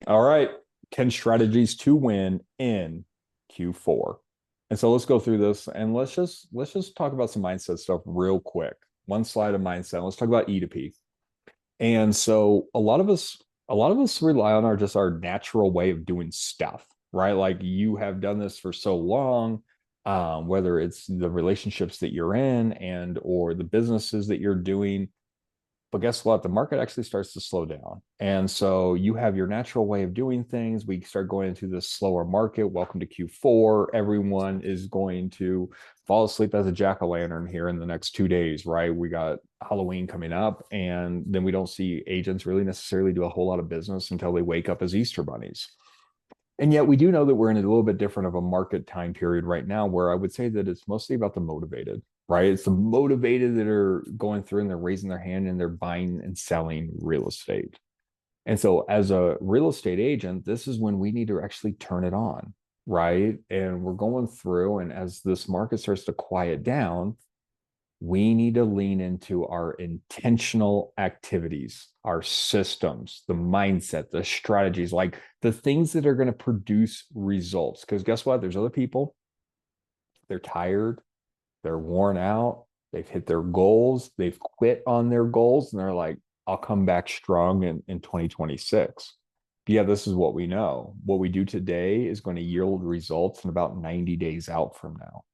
All right. 10 strategies to win in Q4. And so let's go through this and let's just talk about some mindset stuff real quick. One slide of mindset. Let's talk about E to P. And so a lot of us rely on our natural way of doing stuff, right? Like you have done this for so long, whether it's the relationships that you're in and or the businesses that you're doing. But guess what? The market actually starts to slow down. And so you have your natural way of doing things. We start going into this slower market. Welcome to Q4. Everyone is going to fall asleep as a jack-o'-lantern here in the next 2 days, right? We got Halloween coming up, and then we don't see agents really necessarily do a whole lot of business until they wake up as Easter bunnies. And yet we do know that we're in a little bit different of a market time period right now where I would say that it's mostly about the motivated, right? It's the motivated that are going through and they're raising their hand and they're buying and selling real estate. And so as a real estate agent, this is when we need to actually turn it on, right? And we're going through, and as this market starts to quiet down, we need to lean into our intentional activities, our systems, the mindset, the strategies, like the things that are going to produce results. Because guess what? There's other people, they're tired, they're worn out, they've hit their goals, they've quit on their goals, and they're like, I'll come back strong in 2026. Yeah, this is what we know. What we do today is going to yield results in about 90 days out from now.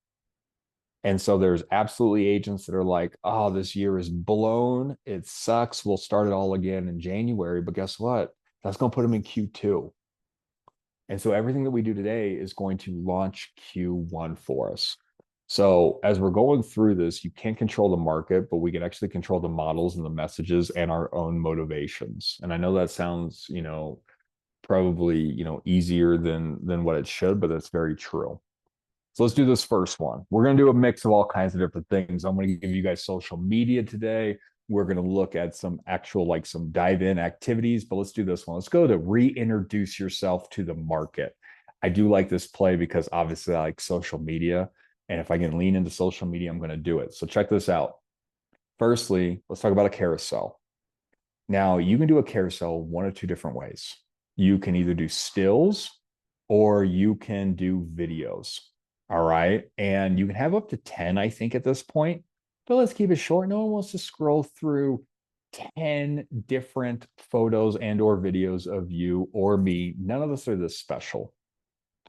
And so there's absolutely agents that are like, oh, this year is blown. It sucks. We'll start it all again in January. But guess what? That's going to put them in Q2. And so everything that we do today is going to launch Q1 for us. So as we're going through this, you can't control the market, but we can actually control the models and the messages and our own motivations. And I know that sounds, probably, easier than what it should, but that's very true. So let's do this first one. We're going to do a mix of all kinds of different things. I'm going to give you guys social media today. We're going to look at some actual, like some dive in activities, but let's do this one. Let's go to reintroduce yourself to the market. I do like this play because obviously I like social media. And if I can lean into social media, I'm going to do it. So check this out. Firstly, let's talk about a carousel. Now, you can do a carousel one of two different ways. You can either do stills or you can do videos. All right. And you can have up to 10, I think, at this point. But let's keep it short. No one wants to scroll through 10 different photos and or videos of you or me. None of us are this special.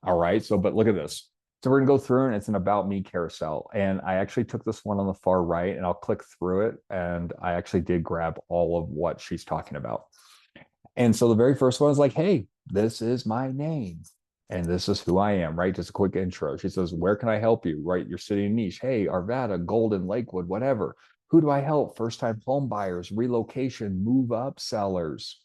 All right. So, but look at this. So we're gonna go through and it's an about me carousel. And I actually took this one on the far right and I'll click through it. And I actually did grab all of what she's talking about. And so the very first one is like, hey, this is my name. And this is who I am, right? Just a quick intro. She says, where can I help you? Right? Your city and niche. Hey, Arvada, Golden, Lakewood, whatever. Who do I help? First time home buyers, relocation, move up sellers,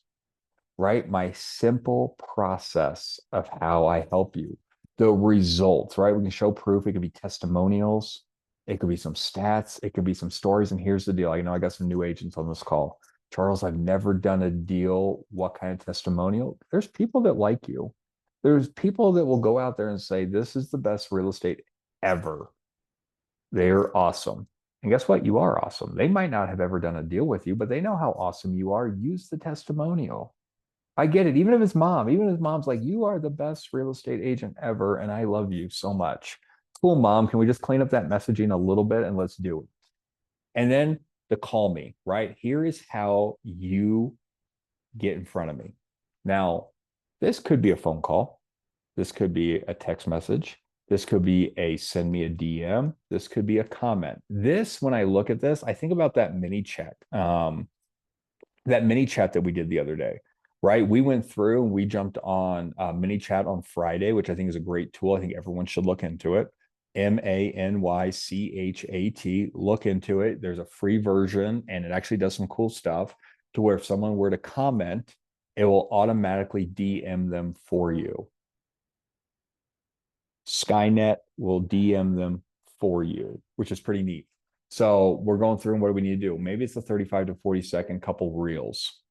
right? My simple process of how I help you. The results, right? We can show proof. It could be testimonials. It could be some stats. It could be some stories. And here's the deal. I know I got some new agents on this call. Charles, I've never done a deal. What kind of testimonial? There's people that like you. There's people that will go out there and say, this is the best real estate ever. They're awesome. And guess what? You are awesome. They might not have ever done a deal with you, but they know how awesome you are. Use the testimonial. I get it. Even if his mom, even if his mom's like, you are the best real estate agent ever, and I love you so much. Cool, mom. Can we just clean up that messaging a little bit and let's do it? And then the call me, right? Here is how you get in front of me. Now, this could be a phone call. This could be a text message. This could be a send me a DM. This could be a comment. This, when I look at this, I think about that mini chat that we did the other day, right? We went through and we jumped on mini chat on Friday, which I think is a great tool. I think everyone should look into it. MANYCHAT. Look into it. There's a free version and it actually does some cool stuff to where if someone were to comment, it will automatically DM them for you. Skynet will DM them for you, which is pretty neat. So we're going through and what do we need to do? Maybe it's a 35 to 40-second couple reels.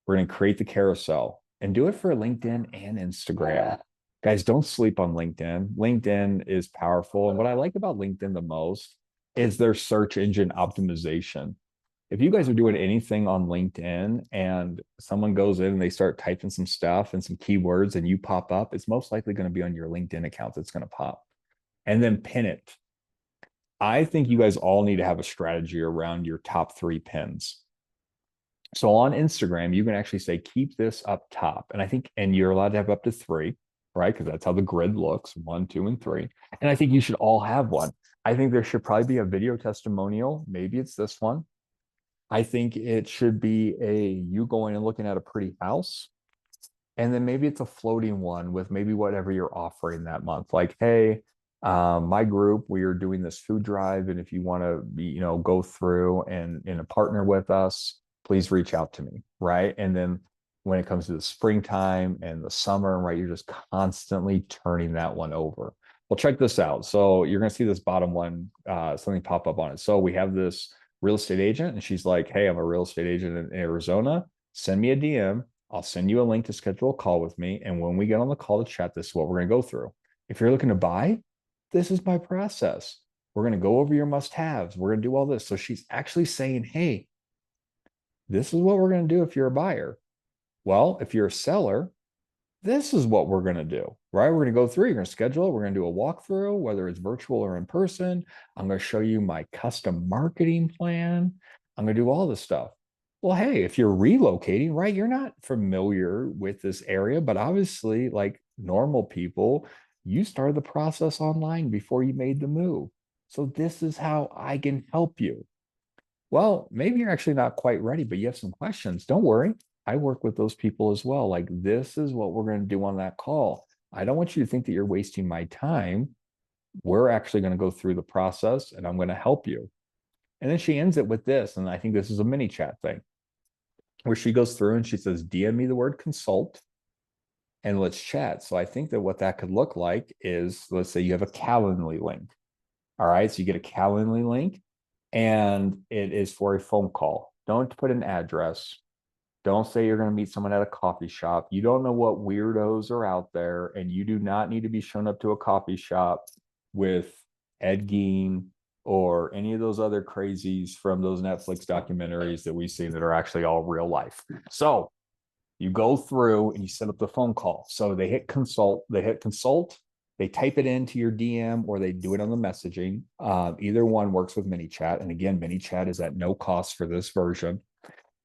We're going to create the carousel and do it for LinkedIn and Instagram. Guys, don't sleep on LinkedIn. LinkedIn is powerful. And what I like about LinkedIn the most is their search engine optimization. if you guys are doing anything on LinkedIn and someone goes in and they start typing some stuff and some keywords and you pop up, it's most likely going to be on your LinkedIn account that's going to pop. And then pin it. I think you guys all need to have a strategy around your top 3 pins. So on Instagram, you can actually say, keep this up top. And I think, and you're allowed to have up to 3, right? Because that's how the grid looks, 1, 2, and 3. And I think you should all have one. I think there should probably be a video testimonial. Maybe it's this one. I think it should be you going and looking at a pretty house. And then maybe it's a floating one with maybe whatever you're offering that month. Like, hey, my group, we are doing this food drive. And if you want to, go through and partner with us, please reach out to me. Right. And then when it comes to the springtime and the summer, right, you're just constantly turning that one over. Well, check this out. So you're going to see this bottom one, something pop up on it. So we have this real estate agent, and she's like, hey, I'm a real estate agent in Arizona. Send me a DM. I'll send you a link to schedule a call with me. And when we get on the call to chat, this is what we're going to go through. If you're looking to buy, this is my process. We're going to go over your must-haves. We're going to do all this. So she's actually saying, hey, this is what we're going to do if you're a buyer. Well, if you're a seller, this is what we're going to do, right? We're going to go through, you're going to schedule it. We're going to do a walkthrough, whether it's virtual or in person. I'm going to show you my custom marketing plan. I'm going to do all this stuff. Well, hey, if you're relocating, right, you're not familiar with this area, but obviously, like normal people, you started the process online before you made the move. So this is how I can help you. Well, maybe you're actually not quite ready, but you have some questions. Don't worry. I work with those people as well. Like, this is what we're going to do on that call. I don't want you to think that you're wasting my time. We're actually going to go through the process and I'm going to help you. And then she ends it with this. And I think this is a mini chat thing where she goes through and she says, DM me the word consult and let's chat. So I think that what that could look like is, let's say you have a Calendly link. All right. So you get a Calendly link and it is for a phone call. Don't put an address. Don't say you're going to meet someone at a coffee shop. You don't know what weirdos are out there, and you do not need to be shown up to a coffee shop with Ed Gein or any of those other crazies from those Netflix documentaries that we see that are actually all real life. So you go through and you set up the phone call. So they hit consult, they type it into your DM or they do it on the messaging. Either one works with ManyChat. And again, ManyChat is at no cost for this version.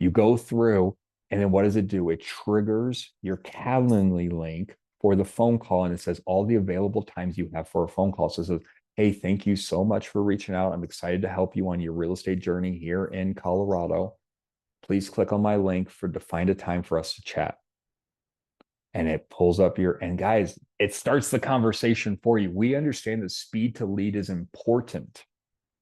You go through, and then what does it do? It triggers your Calendly link for the phone call, and it says all the available times you have for a phone call. So it says, hey, thank you so much for reaching out. I'm excited to help you on your real estate journey here in Colorado. Please click on my link to find a time for us to chat. And it pulls up and guys, it starts the conversation for you. We understand that speed to lead is important,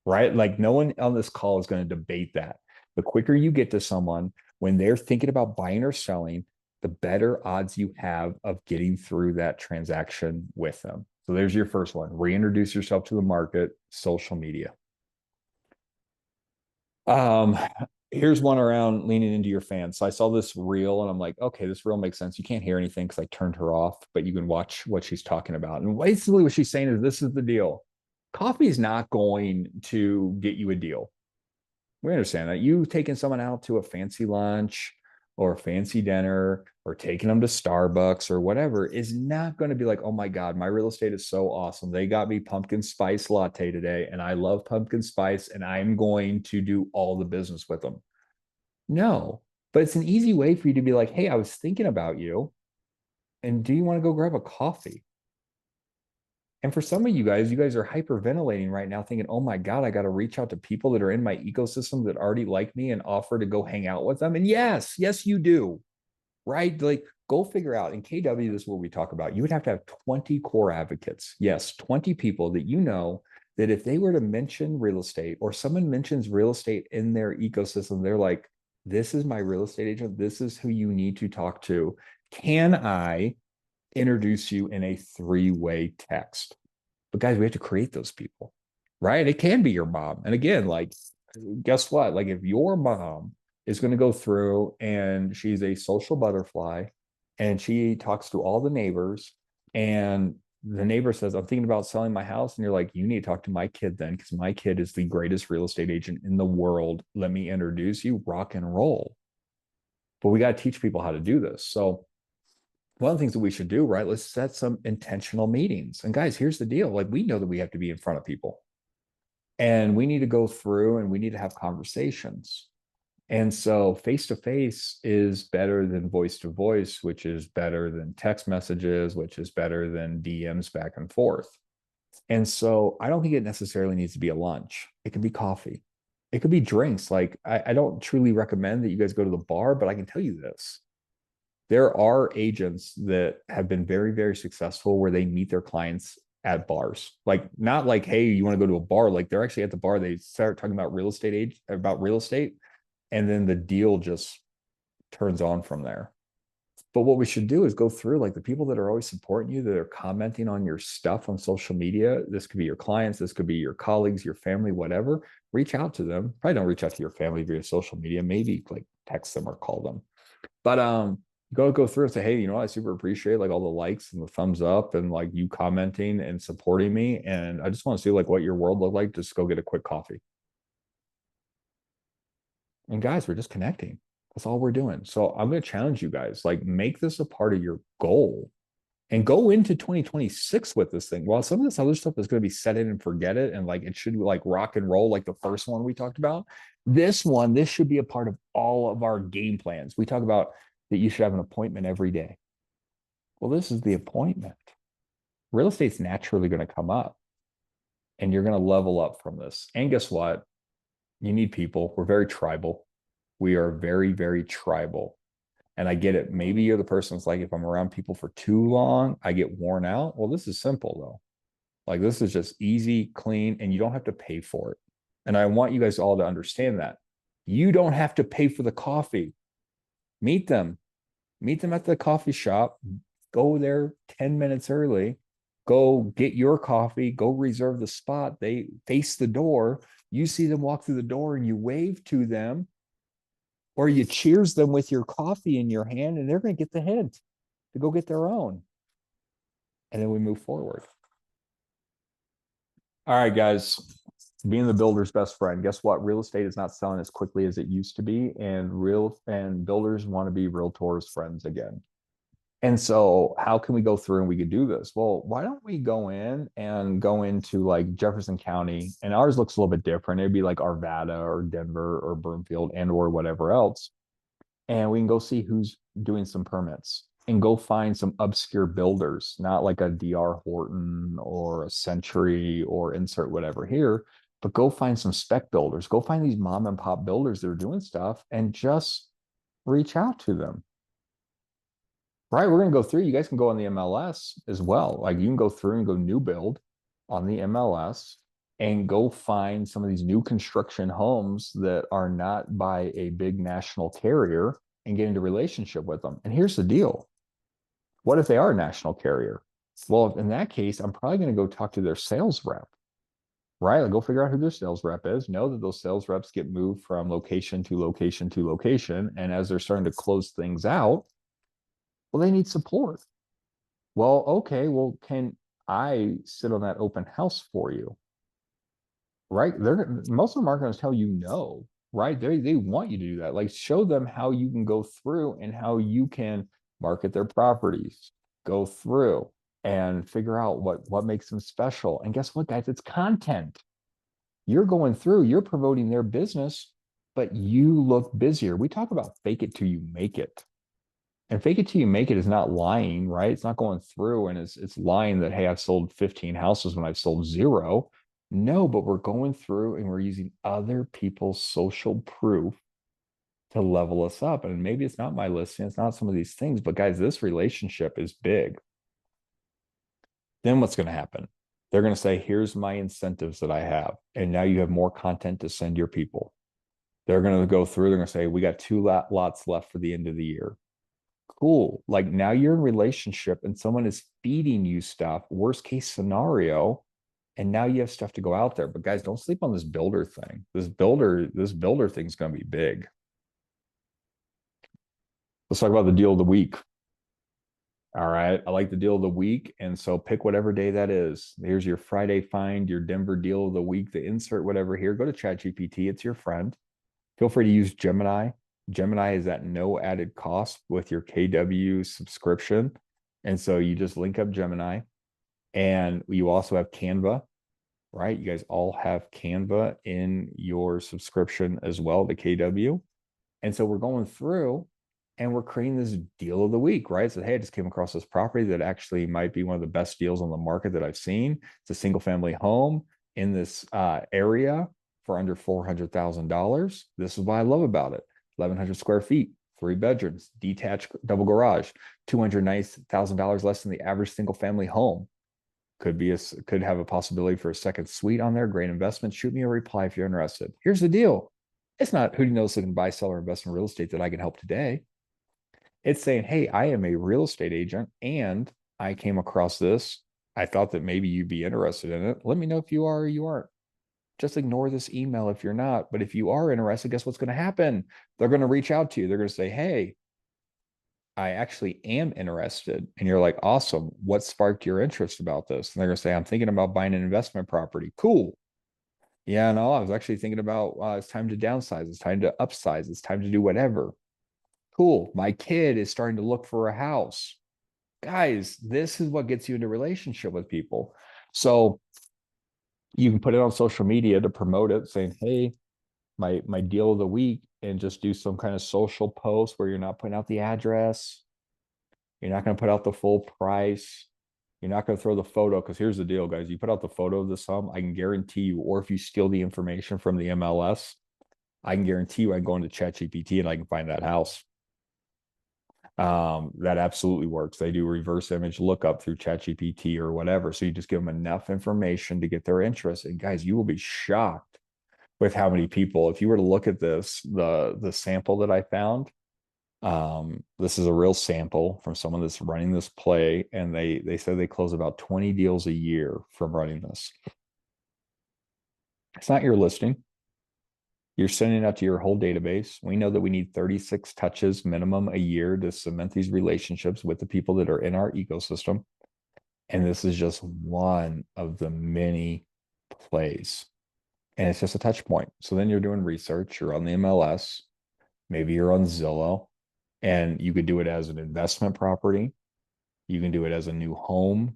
right? Like no one on this call is going to debate that. The quicker you get to someone when they're thinking about buying or selling, the better odds you have of getting through that transaction with them. So there's your first one. Reintroduce yourself to the market, social media. Here's one around leaning into your fans. So I saw this reel and I'm like, okay, this reel makes sense. You can't hear anything because I turned her off, but you can watch what she's talking about. And basically what she's saying is this is the deal. Coffee is not going to get you a deal. We understand that. You taking someone out to a fancy lunch or a fancy dinner or taking them to Starbucks or whatever is not going to be like, oh my God, my real estate is so awesome. They got me pumpkin spice latte today and I love pumpkin spice and I'm going to do all the business with them. No, but it's an easy way for you to be like, hey, I was thinking about you. And do you want to go grab a coffee? And for some of you guys are hyperventilating right now, thinking, oh my God, I got to reach out to people that are in my ecosystem that already like me and offer to go hang out with them. And yes, you do, right? Like, go figure out. In KW, this is what we talk about. You would have to have 20 core advocates. Yes, 20 people that you know that if they were to mention real estate or someone mentions real estate in their ecosystem, they're like, this is my real estate agent. This is who you need to talk to. Can I introduce you in a 3-way text? But guys, we have to create those people, right? It can be your mom. And again, like, guess what? Like, if your mom is going to go through and she's a social butterfly and she talks to all the neighbors and the neighbor says, I'm thinking about selling my house. And you're like, you need to talk to my kid then, because my kid is the greatest real estate agent in the world. Let me introduce you, rock and roll. But we got to teach people how to do this. So one of the things that we should do, right? Let's set some intentional meetings. And guys, here's the deal. Like, we know that we have to be in front of people, and we need to go through and we need to have conversations. And so face to face is better than voice to voice, which is better than text messages, which is better than DMs back and forth. And so I don't think it necessarily needs to be a lunch. It could be coffee. It could be drinks. Like, I don't truly recommend that you guys go to the bar, but I can tell you this. There are agents that have been very, very successful where they meet their clients at bars. Like, not like, hey, you want to go to a bar? Like, they're actually at the bar. They start talking about real estate, and then the deal just turns on from there. But what we should do is go through, like, the people that are always supporting you, that are commenting on your stuff on social media. This could be your clients, this could be your colleagues, your family, whatever. Reach out to them. Probably don't reach out to your family via social media. Maybe like text them or call them. But go through and say, hey, you know, I super appreciate like all the likes and the thumbs up and like you commenting and supporting me. And I just want to see like what your world looked like. Just go get a quick coffee. And guys, we're just connecting. That's all we're doing. So I'm going to challenge you guys, like, make this a part of your goal and go into 2026 with this thing. While some of this other stuff is going to be set in and forget it, and like it should like rock and roll, like the first one we talked about. This should be a part of all of our game plans. We talk about that you should have an appointment every day. Well, this is the appointment. Real estate's naturally going to come up, and you're going to level up from this. And guess what? You need people. We're very tribal. We are very, very tribal. And I get it. Maybe you're the person that's like, if I'm around people for too long, I get worn out. Well, this is simple though. Like, this is just easy, clean, and you don't have to pay for it. And I want you guys all to understand that. You don't have to pay for the coffee. Meet them. Meet them at the coffee shop. Go there 10 minutes early. Go get your coffee. Go reserve the spot. They face the door. You see them walk through the door and you wave to them, or you cheers them with your coffee in your hand, and they're going to get the hint to go get their own. And then we move forward. All right, guys, being the builder's best friend, guess what? Real estate is not selling as quickly as it used to be, and builders want to be realtors' friends again. And so how can we go through and we could do this? Well, why don't we go into like Jefferson County, and ours looks a little bit different. It'd be like Arvada or Denver or Broomfield and or whatever else. And we can go see who's doing some permits and go find some obscure builders, not like a DR Horton or a Century or insert whatever here, but go find some spec builders. Go find these mom and pop builders that are doing stuff and just reach out to them. Right, we're going to go through. You guys can go on the MLS as well. Like, you can go through and go new build on the MLS and go find some of these new construction homes that are not by a big national carrier and get into relationship with them. And here's the deal. What if they are a national carrier? Well, in that case, I'm probably going to go talk to their sales rep, right? Like, go figure out who their sales rep is. Know that those sales reps get moved from location to location to location. And as they're starting to close things out, well, they need support. Well, okay, well, can I sit on that open house for you? Right? Most of them aren't going to tell you no, right? They want you to do that. Like, show them how you can go through and how you can market their properties, go through and figure out what makes them special. And guess what, guys? It's content. You're going through, you're promoting their business, but you look busier. We talk about fake it till you make it. And fake it till you make it is not lying, right? It's not going through and it's lying that, hey, I've sold 15 houses when I've sold 0. No, but we're going through and we're using other people's social proof to level us up. And maybe it's not my listing, it's not some of these things, but guys, this relationship is big. Then what's going to happen? They're going to say, here's my incentives that I have. And now you have more content to send your people. They're going to go through, they're going to say, we got 2 lots left for the end of the year. Cool. Like, now you're in relationship and someone is feeding you stuff, worst case scenario, and now you have stuff to go out there. But guys, don't sleep on this builder thing. This builder thing is going to be big. Let's talk about the deal of the week. All right. I like the deal of the week. And so pick whatever day that is. Here's your Friday find, your Denver deal of the week, the insert, whatever here. Go to ChatGPT. It's your friend. Feel free to use Gemini. Gemini is at no added cost with your KW subscription. And so you just link up Gemini. And you also have Canva, right? You guys all have Canva in your subscription as well, the KW. And so we're going through and we're creating this deal of the week, right? So, hey, I just came across this property that actually might be one of the best deals on the market that I've seen. It's a single family home in this area for under $400,000. This is what I love about it. 1,100 square feet, 3 bedrooms, detached double garage, $290,000 less than the average single family home. Could have a possibility for a second suite on there. Great investment. Shoot me a reply if you're interested. Here's the deal. It's not who knows who can buy, sell, or invest in real estate that I can help today. It's saying, hey, I am a real estate agent and I came across this. I thought that maybe you'd be interested in it. Let me know if you are or you aren't. Just ignore this email if you're not. But if you are interested, guess what's going to happen? They're going to reach out to you. They're going to say, hey, I actually am interested. And you're like, awesome. What sparked your interest about this? And they're going to say, I'm thinking about buying an investment property. Cool. Yeah, no, I was actually thinking about it's time to downsize. It's time to upsize. It's time to do whatever. Cool. My kid is starting to look for a house. Guys, this is what gets you into relationship with people. So you can put it on social media to promote it, saying, hey, my deal of the week, and just do some kind of social post where you're not putting out the address. You're not going to put out the full price. You're not going to throw the photo, because here's the deal, guys. You put out the photo of this home, I can guarantee you, or if you steal the information from the MLS, I can guarantee you I can go into ChatGPT and I can find that house. That absolutely works. They do reverse image lookup through ChatGPT or whatever. So you just give them enough information to get their interest. And guys, you will be shocked with how many people, if you were to look at this, the sample that I found, this is a real sample from someone that's running this play, and they said they close about 20 deals a year from running this. It's not your listing. You're sending it out to your whole database. We know that we need 36 touches minimum a year to cement these relationships with the people that are in our ecosystem. And this is just one of the many plays. And it's just a touch point. So then you're doing research, you're on the MLS, maybe you're on Zillow, and you could do it as an investment property. You can do it as a new home.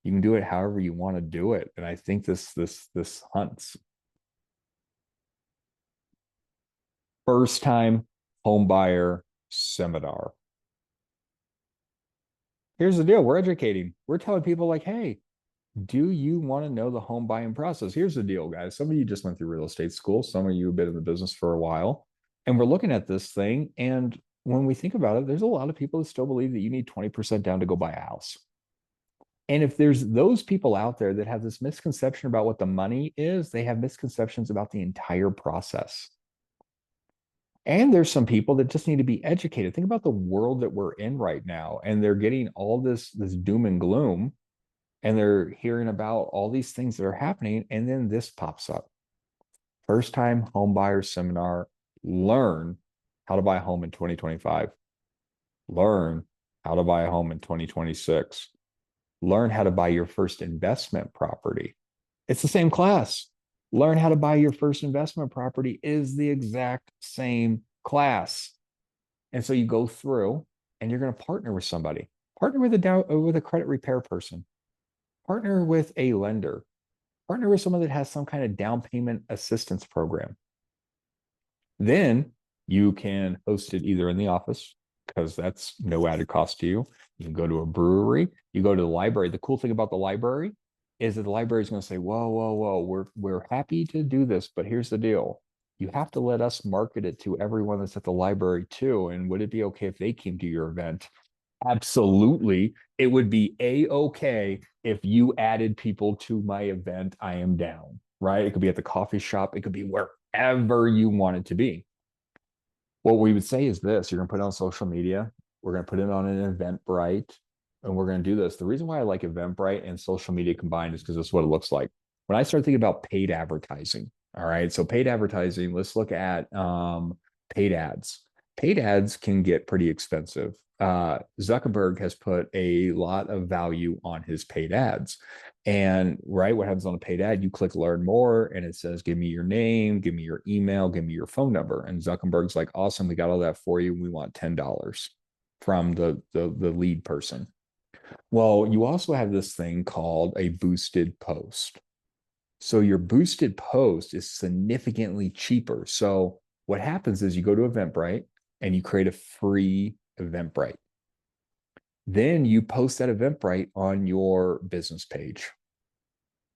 You can do it however you want to do it. And I think this hunts. First time home buyer seminar. Here's the deal. We're educating. We're telling people like, hey, do you want to know the home buying process? Here's the deal, guys. Some of you just went through real estate school. Some of you have been in the business for a while. And we're looking at this thing. And when we think about it, there's a lot of people that still believe that you need 20% down to go buy a house. And if there's those people out there that have this misconception about what the money is, they have misconceptions about the entire process. And there's some people that just need to be educated. Think about the world that we're in right now, and they're getting all this doom and gloom, and they're hearing about all these things that are happening, and then this pops up. First time home buyer seminar. Learn how to buy a home in 2025. Learn how to buy a home in 2026. Learn how to buy your first investment property. It's the same class. Learn how to buy your first investment property is the exact same class. And so you go through and you're going to partner with somebody. Partner with a credit repair person. Partner with a lender. Partner with someone that has some kind of down payment assistance program. Then you can host it either in the office, because that's no added cost to you. You can go to a brewery. You go to the library. The cool thing about the library is that the library is going to say, whoa, we're happy to do this, but here's the deal. You have to let us market it to everyone that's at the library too. And would it be okay if they came to your event? Absolutely. It would be a-okay if you added people to my event. I am down, right? It could be at the coffee shop. It could be wherever you want it to be. What we would say is this: you're going to put it on social media. We're going to put it on an Eventbrite, and we're going to do this. The reason why I like Eventbrite and social media combined is because this is what it looks like. When I start thinking about paid advertising, all right, so paid advertising, let's look at paid ads. paid ads can get pretty expensive. Zuckerberg has put a lot of value on his paid ads. And right, what happens on a paid ad? You click learn more, and it says, give me your name, give me your email, give me your phone number. And Zuckerberg's like, awesome, we got all that for you. We want $10 from the lead person. Well, you also have this thing called a boosted post. So your boosted post is significantly cheaper. So what happens is you go to Eventbrite and you create a free Eventbrite. Then you post that Eventbrite on your business page.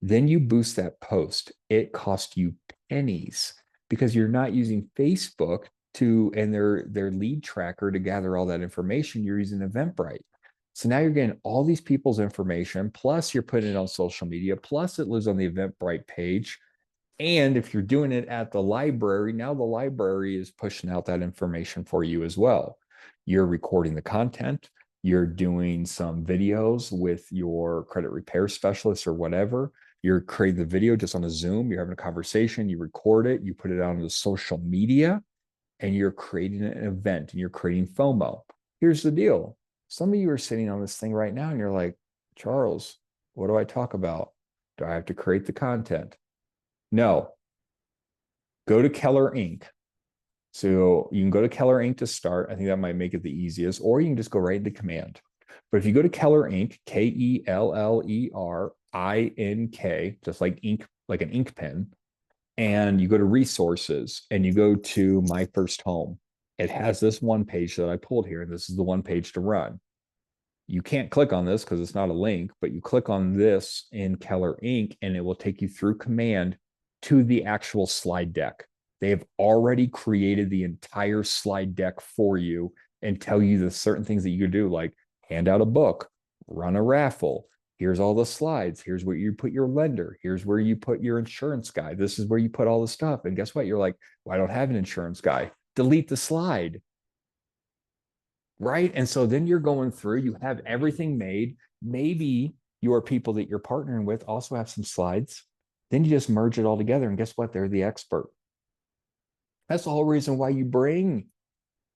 Then you boost that post. It costs you pennies because you're not using Facebook to and their lead tracker to gather all that information. You're using Eventbrite. So now you're getting all these people's information, plus you're putting it on social media, plus it lives on the Eventbrite page. And if you're doing it at the library, now the library is pushing out that information for you as well. You're recording the content, you're doing some videos with your credit repair specialist or whatever. You're creating the video just on a Zoom, you're having a conversation, you record it, you put it out on the social media, and you're creating an event and you're creating FOMO. Here's the deal. Some of you are sitting on this thing right now and you're like, Charles, what do I talk about? Do I have to create the content? No. Go to Keller Inc. So you can go to Keller Inc. to start. I think that might make it the easiest, or you can just go right into command. But if you go to Keller Inc., KELLERINK, just like ink, like an ink pen, and you go to resources and you go to My First Home, it has this one page that I pulled here, and this is the one page to run. You can't click on this because it's not a link, but you click on this in Keller Inc. and it will take you through command to the actual slide deck. They have already created the entire slide deck for you and tell you the certain things that you could do, like hand out a book, run a raffle. Here's all the slides. Here's where you put your lender. Here's where you put your insurance guy. This is where you put all the stuff. And guess what? You're like, well, I don't have an insurance guy. Delete the slide. Right. And so then you're going through, you have everything made. Maybe your people that you're partnering with also have some slides. Then you just merge it all together. And guess what? They're the expert. That's the whole reason why you bring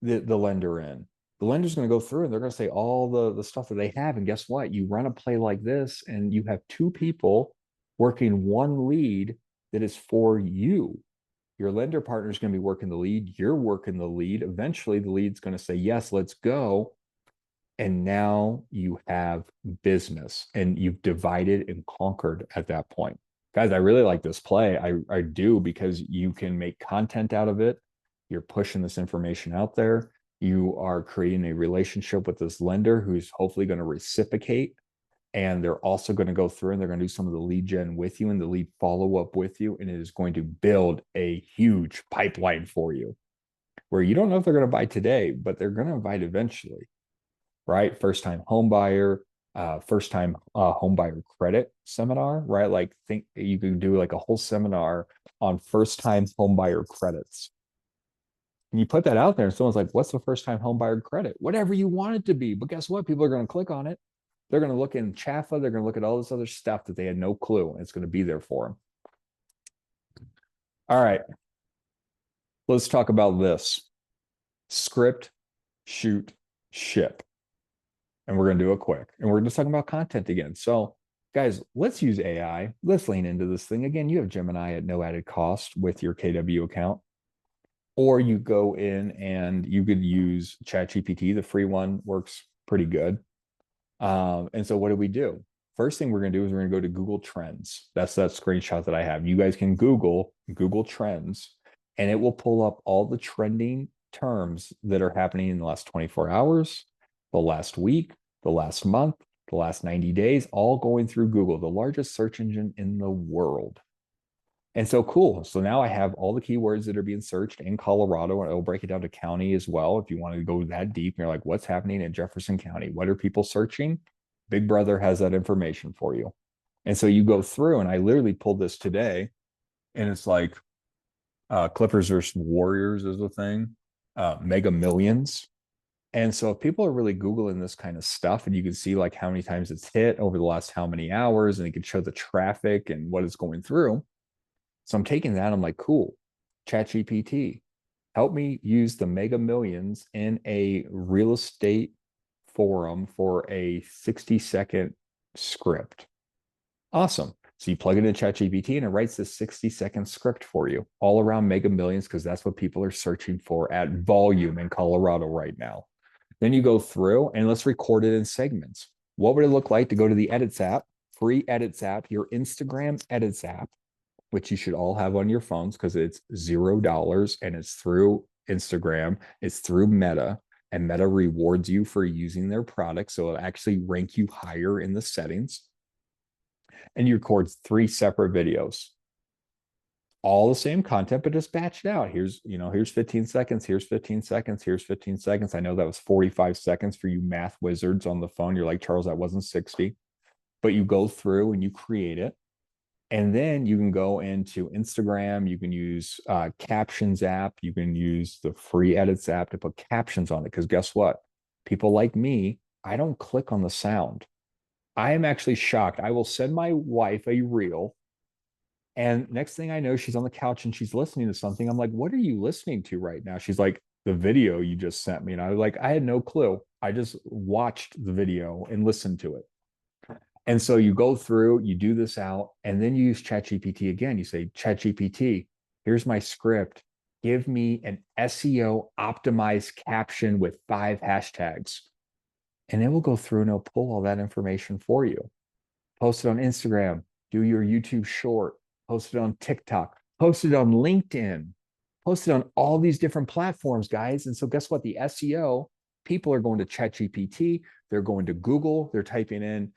the lender in. The lender's going to go through and they're going to say all the stuff that they have. And guess what? You run a play like this and you have two people working one lead that is for you. Your lender partner is going to be working the lead. You're working the lead. Eventually, the lead's going to say, yes, let's go. And now you have business and you've divided and conquered at that point. Guys, I really like this play. I do, because you can make content out of it. You're pushing this information out there. You are creating a relationship with this lender who's hopefully going to reciprocate. And they're also going to go through and they're going to do some of the lead gen with you and the lead follow-up with you. And it is going to build a huge pipeline for you where you don't know if they're going to buy today, but they're going to buy eventually, right? First-time home buyer, first-time home buyer credit seminar, right? Like think you could do like a whole seminar on first-time home buyer credits. And you put that out there and someone's like, what's the first-time home buyer credit? Whatever you want it to be. But guess what? People are going to click on it. They're going to look in CHFA. They're going to look at all this other stuff that they had no clue. And it's going to be there for them. All right. Let's talk about this. Script, shoot, ship. And we're going to do it quick. And we're just talking about content again. So guys, let's use AI. Let's lean into this thing. Again, you have Gemini at no added cost with your KW account. Or you go in and you could use ChatGPT. The free one works pretty good. And so what do we do? First thing we're going to do is we're going to go to Google Trends. That's that screenshot that I have. You guys can Google Trends, and it will pull up all the trending terms that are happening in the last 24 hours, the last week, the last month, the last 90 days, all going through Google, the largest search engine in the world. And so cool. So now I have all the keywords that are being searched in Colorado, and it'll break it down to county as well. If you want to go that deep, you're like, what's happening in Jefferson County? What are people searching? Big Brother has that information for you. And so you go through, and I literally pulled this today, and it's like Clippers versus Warriors is the thing, Mega Millions. And so if people are really Googling this kind of stuff, and you can see like how many times it's hit over the last how many hours, and it can show the traffic and what it's going through. So I'm taking that. I'm like, cool. ChatGPT, help me use the Mega Millions in a real estate forum for a 60-second script. Awesome. So you plug it into ChatGPT and it writes this 60-second script for you all around Mega Millions because that's what people are searching for at volume in Colorado right now. Then you go through and let's record it in segments. What would it look like to go to the Edits app, free Edits app, your Instagram Edits app, which you should all have on your phones because it's $0 and it's through Instagram, it's through Meta, and Meta rewards you for using their product. So it'll actually rank you higher in the settings. And you record 3 separate videos, all the same content, but just batched out. Here's 15 seconds, here's 15 seconds, here's 15 seconds. I know that was 45 seconds for you math wizards on the phone. You're like, Charles, that wasn't 60. But you go through and you create it. And then you can go into Instagram. You can use Captions app. You can use the free Edits app to put captions on it. Because guess what? People like me, I don't click on the sound. I am actually shocked. I will send my wife a reel. And next thing I know, she's on the couch and she's listening to something. I'm like, what are you listening to right now? She's like, the video you just sent me. And I was like, I had no clue. I just watched the video and listened to it. And so you go through, you do this out, and then you use ChatGPT again. You say, ChatGPT, here's my script. Give me an SEO optimized caption with 5 hashtags. And it will go through and it'll pull all that information for you. Post it on Instagram, do your YouTube short, post it on TikTok, post it on LinkedIn, post it on all these different platforms, guys. And so guess what? The SEO, people are going to ChatGPT, they're going to Google, they're typing in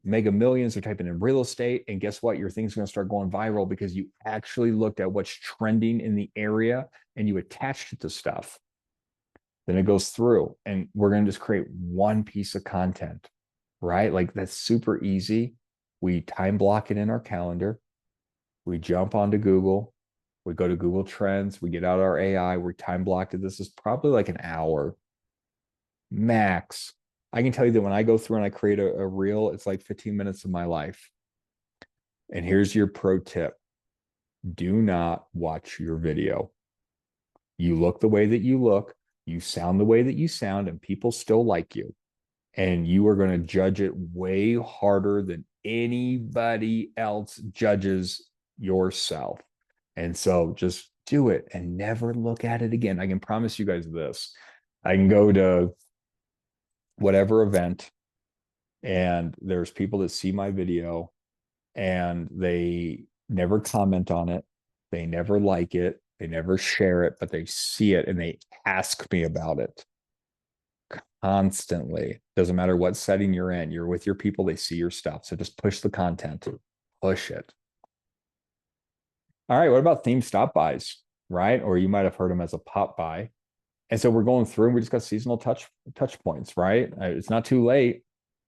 Mega Millions, they're typing in real estate. And guess what? Your thing's going to start going viral because you actually looked at what's trending in the area and you attached it to stuff. Then it goes through and we're going to just create one piece of content, right? Like that's super easy. We time block it in our calendar. We jump onto Google. We go to Google Trends. We get out our AI. We time blocked it. This is probably like an hour max. I can tell you that when I go through and I create a reel, it's like 15 minutes of my life. And here's your pro tip. Do not watch your video. You look the way that you look, you sound the way that you sound, and people still like you. And you are going to judge it way harder than anybody else judges yourself. And so just do it and never look at it again. I can promise you guys this. I can go to whatever event and there's people that see my video and they never comment on it. They never like it. They never share it, but they see it and they ask me about it constantly. Doesn't matter what setting you're in, you're with your people, they see your stuff. So just push the content, push it. All right, what about theme stop buys, right? Or you might have heard them as a pop buy. And so we're going through and we just got seasonal touch points, right? It's not too late.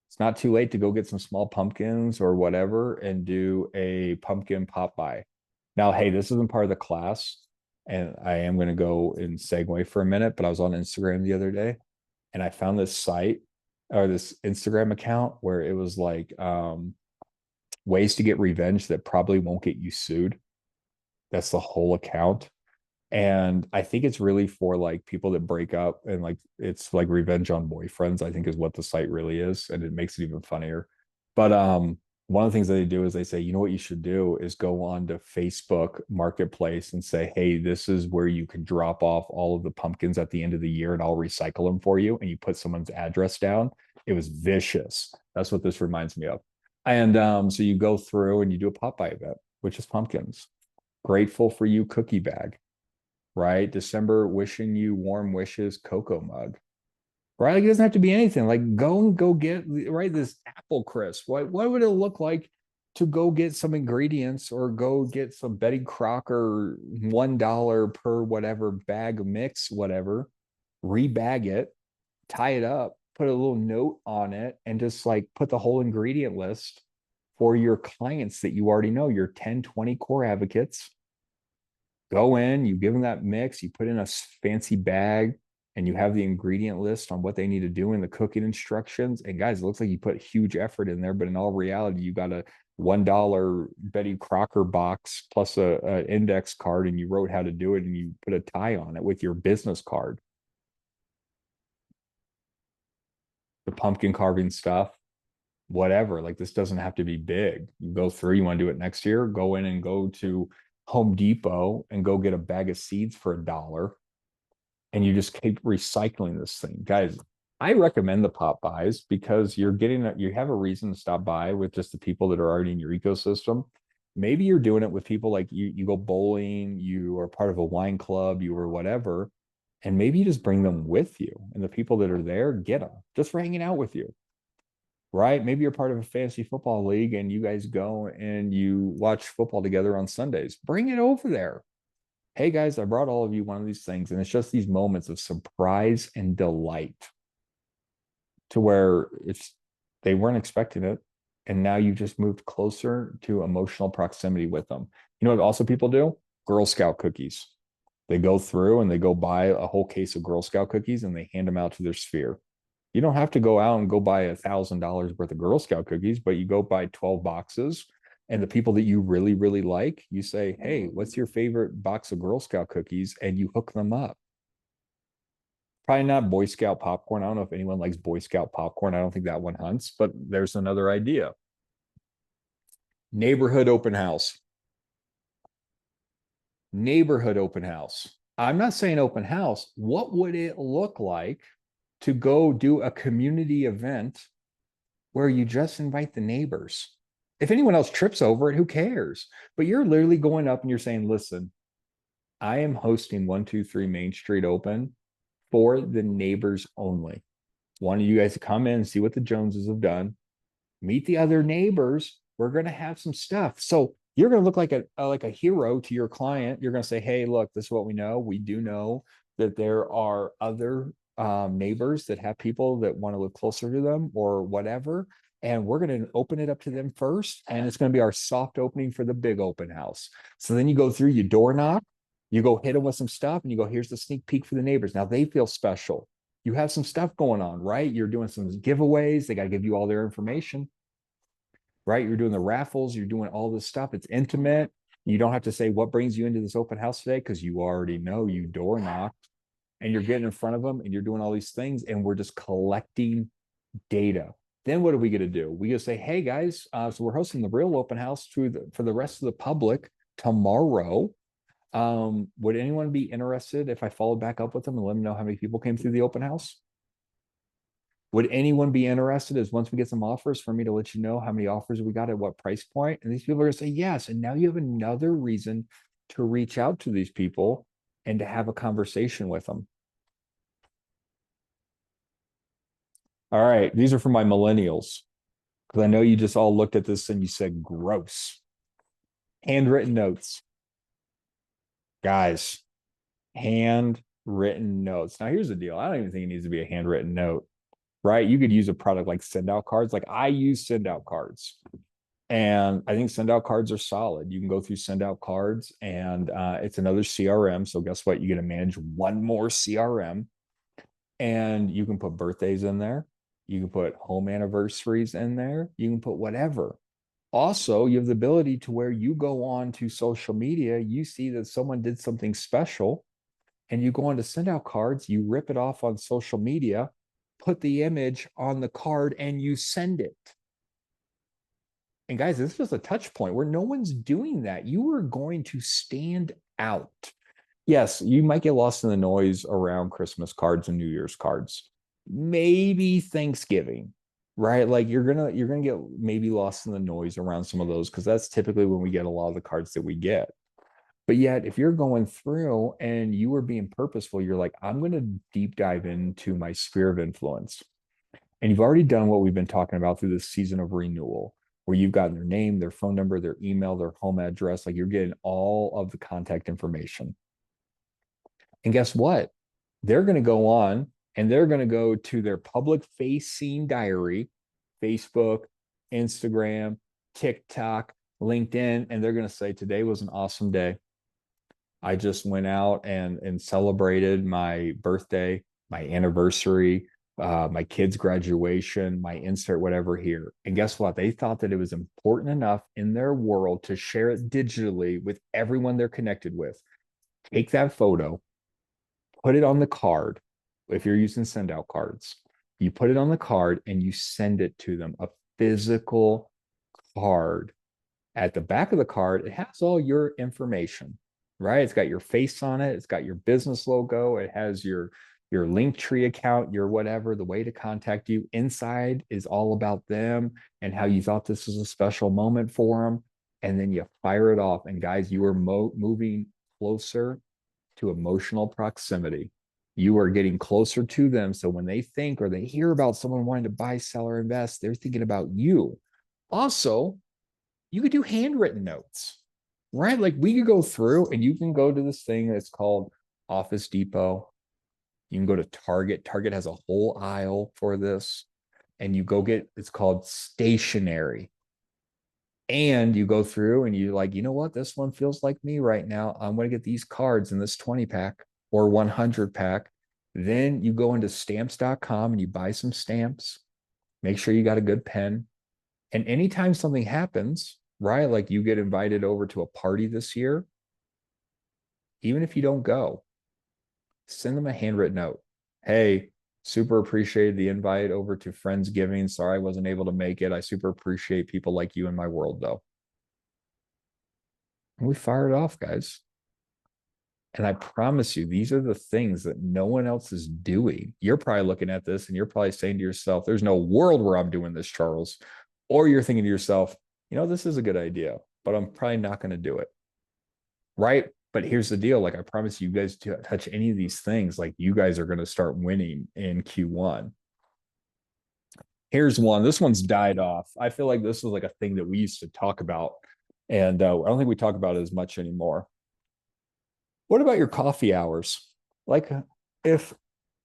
It's not too late to go get some small pumpkins or whatever and do a pumpkin pop buy. Now, hey, this isn't part of the class, and I am going to go and segue for a minute, but I was on Instagram the other day and I found this site or this Instagram account where it was like ways to get revenge that probably won't get you sued. That's the whole account. And I think it's really for like people that break up and like it's like revenge on boyfriends, I think is what the site really is. And it makes it even funnier. But one of the things that they do is they say, you know what you should do is go on to Facebook Marketplace and say, hey, this is where you can drop off all of the pumpkins at the end of the year and I'll recycle them for you. And you put someone's address down. It was vicious. That's what this reminds me of. And so you go through and you do a pop-by event, which is pumpkins. Grateful for you cookie bag, right? December wishing you warm wishes cocoa mug, right? Like it doesn't have to be anything. Like go get right this apple crisp. What would it look like to go get some ingredients or go get some Betty Crocker $1 per whatever bag mix, whatever, rebag it, tie it up, put a little note on it, and just like put the whole ingredient list for your clients that you already know, your 10, 20 core advocates. Go in, you give them that mix, you put in a fancy bag, and you have the ingredient list on what they need to do in the cooking instructions. And guys, it looks like you put huge effort in there, but in all reality, you got a $1 Betty Crocker box plus a index card, and you wrote how to do it and you put a tie on it with your business card. The pumpkin carving stuff, whatever. Like, this doesn't have to be big. You go through, you want to do it next year, go in and go to Home Depot and go get a bag of seeds for $1, and you just keep recycling this thing. Guys, I recommend the pop buys because you have a reason to stop by with just the people that are already in your ecosystem. Maybe you're doing it with people like you go bowling, you are part of a wine club, you or whatever, and maybe you just bring them with you, and the people that are there get them just for hanging out with you, right? Maybe you're part of a fantasy football league and you guys go and you watch football together on Sundays. Bring it over there. Hey guys, I brought all of you one of these things. And it's just these moments of surprise and delight to where they weren't expecting it. And now you've just moved closer to emotional proximity with them. You know what also people do? Girl Scout cookies. They go through and they go buy a whole case of Girl Scout cookies and they hand them out to their sphere. You don't have to go out and go buy $1,000 worth of Girl Scout cookies, but you go buy 12 boxes. And the people that you really, really like, you say, hey, what's your favorite box of Girl Scout cookies? And you hook them up. Probably not Boy Scout popcorn. I don't know if anyone likes Boy Scout popcorn. I don't think that one hunts, but there's another idea. Neighborhood open house. Neighborhood open house. I'm not saying open house. What would it look like to go do a community event where you just invite the neighbors? If anyone else trips over it, who cares? But you're literally going up and you're saying, listen, I am hosting 123 Main Street Open for the neighbors only. One of you guys to come in and see what the Joneses have done, meet the other neighbors. We're going to have some stuff. So you're going to look like a hero to your client. You're going to say, hey, look, this is what we know. We do know that there are other neighbors that have people that want to live closer to them or whatever. And we're going to open it up to them first. And it's going to be our soft opening for the big open house. So then you go through, you door knock, you go hit them with some stuff, and you go, here's the sneak peek for the neighbors. Now they feel special. You have some stuff going on, right? You're doing some giveaways. They got to give you all their information, right? You're doing the raffles. You're doing all this stuff. It's intimate. You don't have to say what brings you into this open house today because you already know. You door knocked and you're getting in front of them and you're doing all these things, and we're just collecting data. Then what are we going to do? We going to say, hey guys, so we're hosting the real open house for the rest of the public tomorrow. Would anyone be interested if I followed back up with them and let them know how many people came through the open house? Would anyone be interested as once we get some offers for me to let you know how many offers we got at what price point? And these people are going to say yes. And now you have another reason to reach out to these people and to have a conversation with them. All right. These are for my millennials, because I know you just all looked at this and you said, gross. Handwritten notes. Guys, handwritten notes. Now, here's the deal. I don't even think it needs to be a handwritten note, right? You could use a product like send out cards. Like I use send out cards. And I think send out cards are solid. You can go through send out cards, and it's another CRM. So guess what? You get to manage one more CRM, and you can put birthdays in there. You can put home anniversaries in there. You can put whatever. Also, you have the ability to where you go on to social media, you see that someone did something special, and you go on to send out cards, you rip it off on social media, put the image on the card, and you send it. And guys, this is just a touch point where no one's doing that. You are going to stand out. Yes, you might get lost in the noise around Christmas cards and New Year's cards. Maybe Thanksgiving, right? Like you're gonna get maybe lost in the noise around some of those, because that's typically when we get a lot of the cards that we get. But yet, if you're going through and you are being purposeful, you're like, I'm going to deep dive into my sphere of influence. And you've already done what we've been talking about through this season of renewal, where you've gotten their name, their phone number, their email, their home address. Like you're getting all of the contact information. And guess what? They're going to go on and they're going to go to their public facing diary, Facebook, Instagram, TikTok, LinkedIn, and they're going to say, today was an awesome day. I just went out and celebrated my birthday, my anniversary. my kid's graduation, my insert, whatever here. And guess what? They thought that it was important enough in their world to share it digitally with everyone they're connected with. Take that photo, put it on the card. If you're using send out cards, you put it on the card and you send it to them, a physical card. At the back of the card, it has all your information, right? It's got your face on it. It's got your business logo. It has your Linktree account, your whatever, the way to contact you. Inside is all about them and how you thought this was a special moment for them. And then you fire it off. And guys, you are moving closer to emotional proximity. You are getting closer to them. So when they think or they hear about someone wanting to buy, sell, or invest, they're thinking about you. Also, you could do handwritten notes, right? Like we could go through and you can go to this thing that's called Office Depot. You can go to Target. Target has a whole aisle for this. And you go get, it's called stationery. And you go through and you like, you know what? This one feels like me right now. I'm going to get these cards in this 20 pack or 100 pack. Then you go into stamps.com and you buy some stamps. Make sure you got a good pen. And anytime something happens, right? Like you get invited over to a party this year, even if you don't go, send them a handwritten note. Hey, super appreciate the invite over to Friendsgiving. Sorry I wasn't able to make it. I super appreciate people like you in my world, though. And we fired off, guys. And I promise you, these are the things that no one else is doing. You're probably looking at this and you're probably saying to yourself, there's no world where I'm doing this, Charles. Or you're thinking to yourself, you know, this is a good idea, but I'm probably not going to do it. Right. But here's the deal. Like, I promise you guys to touch any of these things, like you guys are going to start winning in Q1. Here's one. This one's died off. I feel like this was like a thing that we used to talk about. And I don't think we talk about it as much anymore. What about your coffee hours? Like, if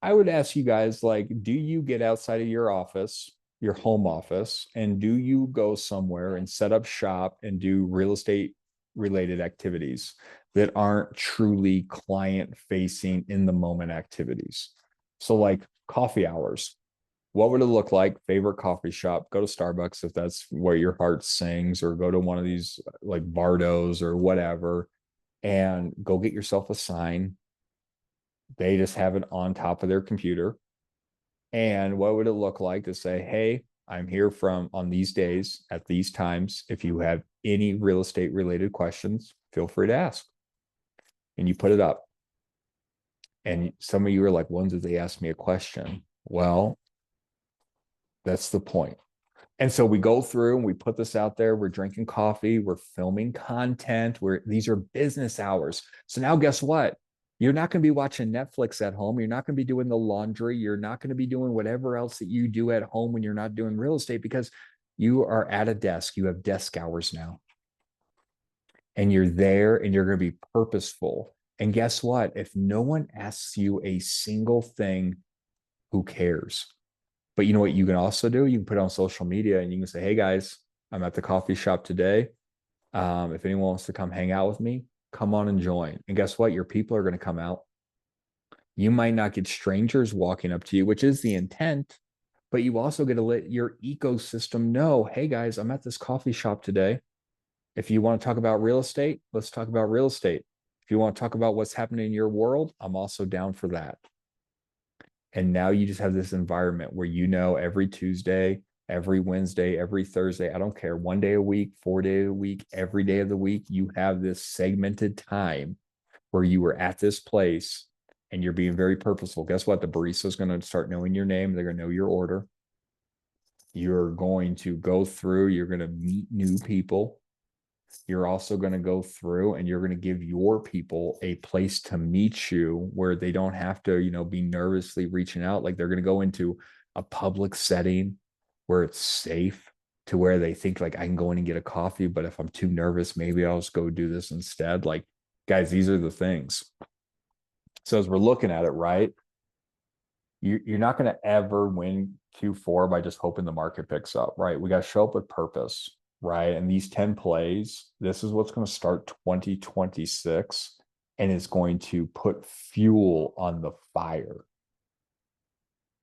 I would ask you guys, like, do you get outside of your office, your home office, and do you go somewhere and set up shop and do real estate related activities that aren't truly client facing in the moment activities? So, like coffee hours, what would it look like? Favorite coffee shop, go to Starbucks if that's where your heart sings, or go to one of these like Bardos or whatever, and go get yourself a sign. They just have it on top of their computer. And what would it look like to say, hey, I'm here from on these days at these times. If you have any real estate related questions, feel free to ask. And you put it up. And some of you are like, when did they ask me a question? Well, that's the point. And so we go through and we put this out there. We're drinking coffee. We're filming content. These are business hours. So now guess what? You're not going to be watching Netflix at home. You're not going to be doing the laundry. You're not going to be doing whatever else that you do at home when you're not doing real estate, because you are at a desk. You have desk hours now. And you're there and you're going to be purposeful. And guess what? If no one asks you a single thing, who cares? But you know what you can also do? You can put it on social media and you can say, hey guys, I'm at the coffee shop today. If anyone wants to come hang out with me, come on and join. And guess what? Your people are going to come out. You might not get strangers walking up to you, which is the intent, but you also get to let your ecosystem know, hey guys, I'm at this coffee shop today. If you want to talk about real estate, let's talk about real estate. If you want to talk about what's happening in your world, I'm also down for that. And now you just have this environment where, you know, every Tuesday, every Wednesday, every Thursday, I don't care, 1 day a week, 4 days a week, every day of the week, you have this segmented time where you were at this place and you're being very purposeful. Guess what? The barista is going to start knowing your name. They're going to know your order. You're going to go through, you're going to meet new people. You're also going to go through and you're going to give your people a place to meet you where they don't have to, you know, be nervously reaching out. Like they're going to go into a public setting where it's safe, to where they think like, I can go in and get a coffee, but if I'm too nervous, maybe I'll just go do this instead. Like, guys, these are the things. So as we're looking at it, right, you're not going to ever win Q4 by just hoping the market picks up, right? We got to show up with purpose, right? And these 10 plays, this is what's going to start 2026, and it's going to put fuel on the fire.